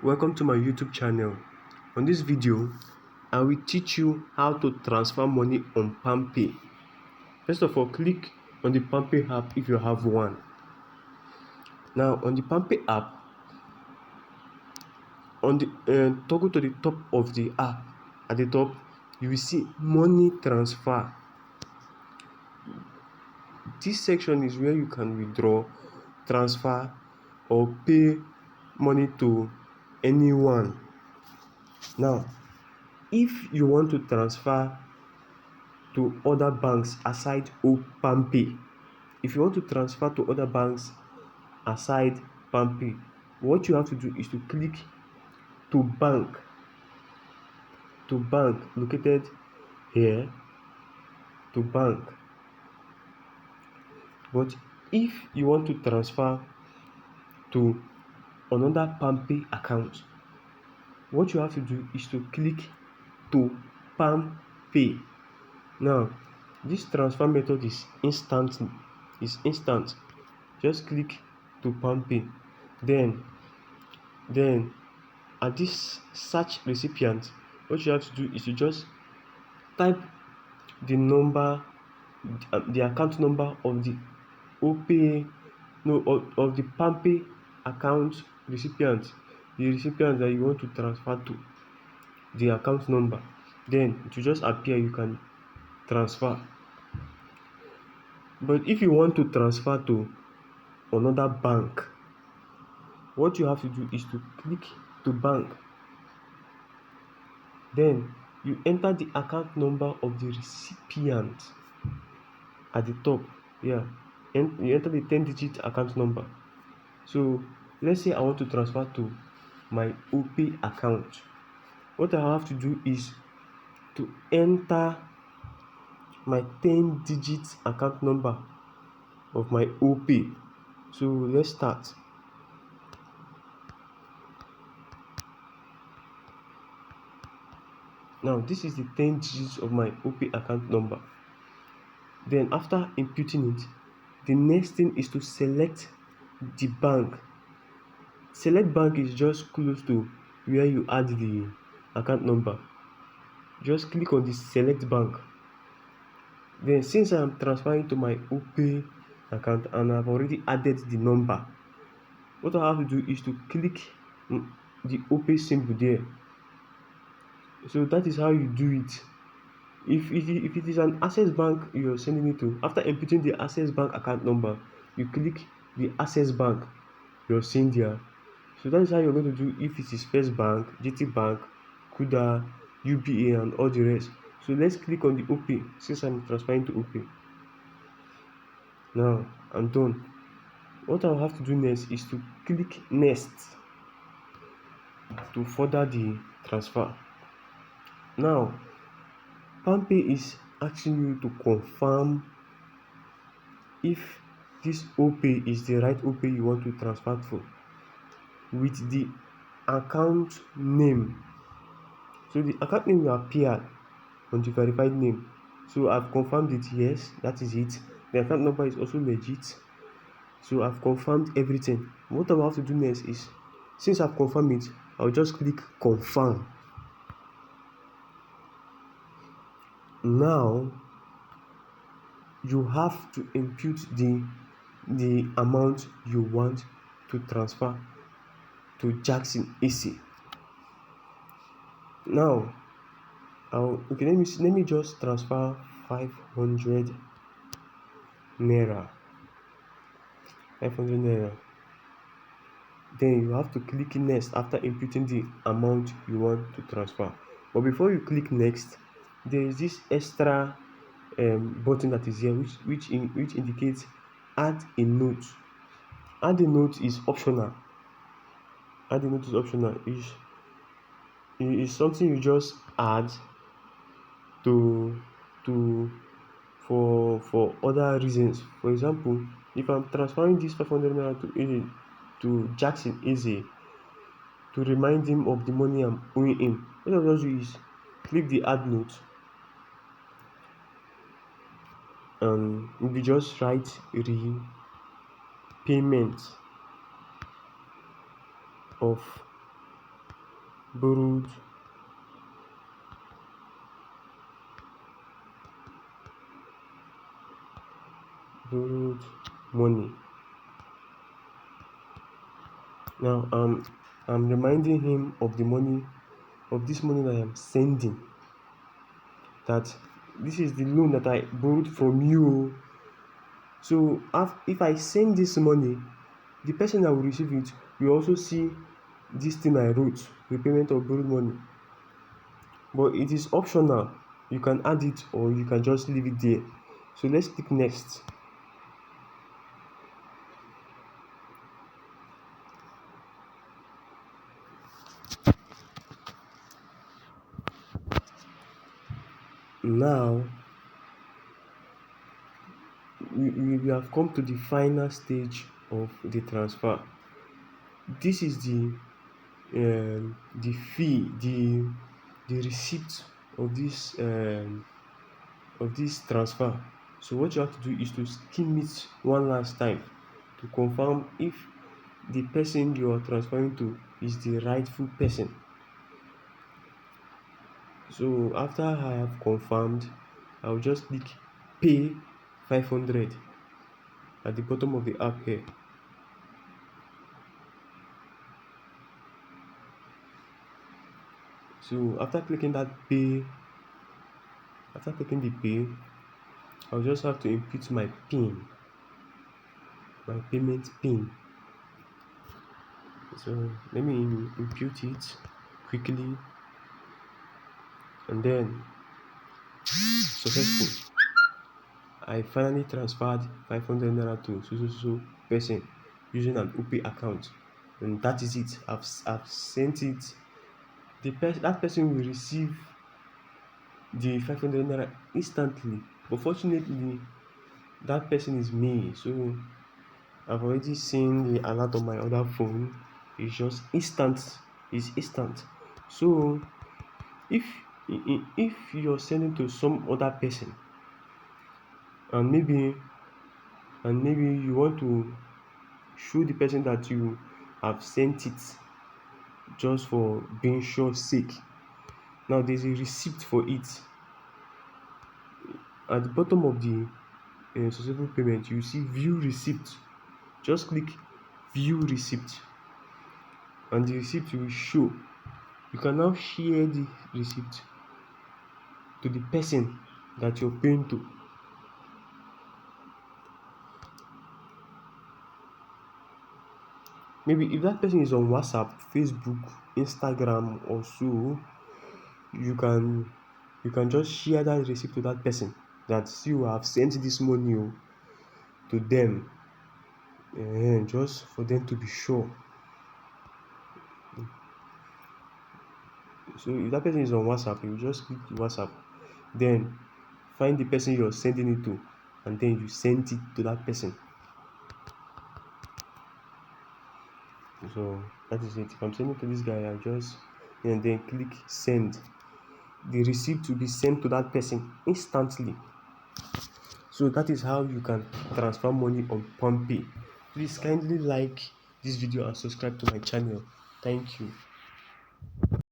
Welcome to my YouTube channel. On this video, I will teach you how to transfer money on Palmpay. First of all, click on the Palmpay app if you have one. Now, on the Palmpay app, on the toggle to the top of the app, at the top, you will see money transfer. This section is where you can withdraw, transfer, or pay money to anyone. Now, if you want to transfer to other banks aside Palmpay, if you want to transfer to other banks aside Palmpay, what you have to do is to click to bank located here, to bank. But if you want to transfer to another Palmpay account, what you have to do is to click to Palmpay. Now, this transfer method is instant. Just click to Palmpay. Then at this search recipient, what you have to do is to just type the number, the account number of the of the Palmpay account recipient, the recipient that you want to transfer to, the account number. Then it will just appear, you can transfer. But if you want to transfer to another bank, what you have to do is to click to bank. Then you enter the account number of the recipient at the top. Yeah, and you enter the 10-digit account number. So let's say I want to transfer to my OPay account. What I have to do is to enter my 10-digit account number of my OPay. So let's start. Now this is the 10 digits of my OPay account number. Then after inputting it, the next thing is to select the bank. Select bank is just close to where you add the account number. Just click on the select bank. Then since I am transferring to my OPay account and I've already added the number, what I have to do is to click the OPay symbol there. So that is how you do it. If it is an Access Bank you are sending it to, after inputting the Access Bank account number, you click the Access Bank you're seeing there. So that is how you're going to do if it is First Bank, GT Bank, Kuda, UBA, and all the rest. So let's click on the OPay since I'm transferring to OPay. Now I'm done. What I'll have to do next is to click next to further the transfer. Now, Palmpay is asking you to confirm if this OPay is the right OPay you want to transfer to with the account name. So the account name will appear on the verified name. So I've confirmed it, yes, that is it. The account number is also legit. So I've confirmed everything. What I have to do next is, since I've confirmed it, I'll just click confirm. Now you have to input the amount you want to transfer to Jackson AC. Now let me just transfer 500 naira. Then you have to click next after inputting the amount you want to transfer. But before you click next, there is this extra button that is here, which indicates add a note. Add a note is optional. Add a note is optional. Is something you just add for other reasons. For example, if I'm transferring this 500 naira to Jackson Eze to remind him of the money I'm owing him, what I'll just do is click the add note, and we just write repayment of borrowed borrowed money. Now I'm reminding him of the money, of this money that I am sending, that this is the loan that I borrowed from you. So if I send this money, the person that will receive it will also see this thing I wrote, repayment of borrowed money. But it is optional. You can add it or you can just leave it there. So let's click next. Now we have come to the final stage of the transfer. This is the fee, the receipt of this transfer. So what you have to do is to skim it one last time to confirm if the person you are transferring to is the rightful person. So after I have confirmed, I'll just click pay 500 at the bottom of the app here. So after clicking the pay, I'll just have to input my pin, my payment pin. So let me input it quickly, and then successful. I finally transferred 500 naira to so person using an OP account, and that is it. I've sent it. That person will receive the 500 naira instantly. But fortunately, that person is me, so I've already seen the alert on my other phone. It's just instant. It's instant. So if you're sending to some other person, and maybe you want to show the person that you have sent it just for being sure sake, now there's a receipt for it at the bottom of the successful payment. You see view receipt. Just click view receipt and the receipt will show. You can now share the receipt to the person that you're paying to. Maybe if that person is on WhatsApp, Facebook, Instagram or so, you can just share that receipt to that person, that you have sent this money to them, just for them to be sure. So if that person is on WhatsApp, you just click WhatsApp, then find the person you're sending it to, and then you send it to that person. So that is it. If I'm sending to this guy, I just and then click send. The receipt will be sent to that person instantly. So that is how you can transfer money on Palmpay. Please kindly like this video and subscribe to my channel. Thank you.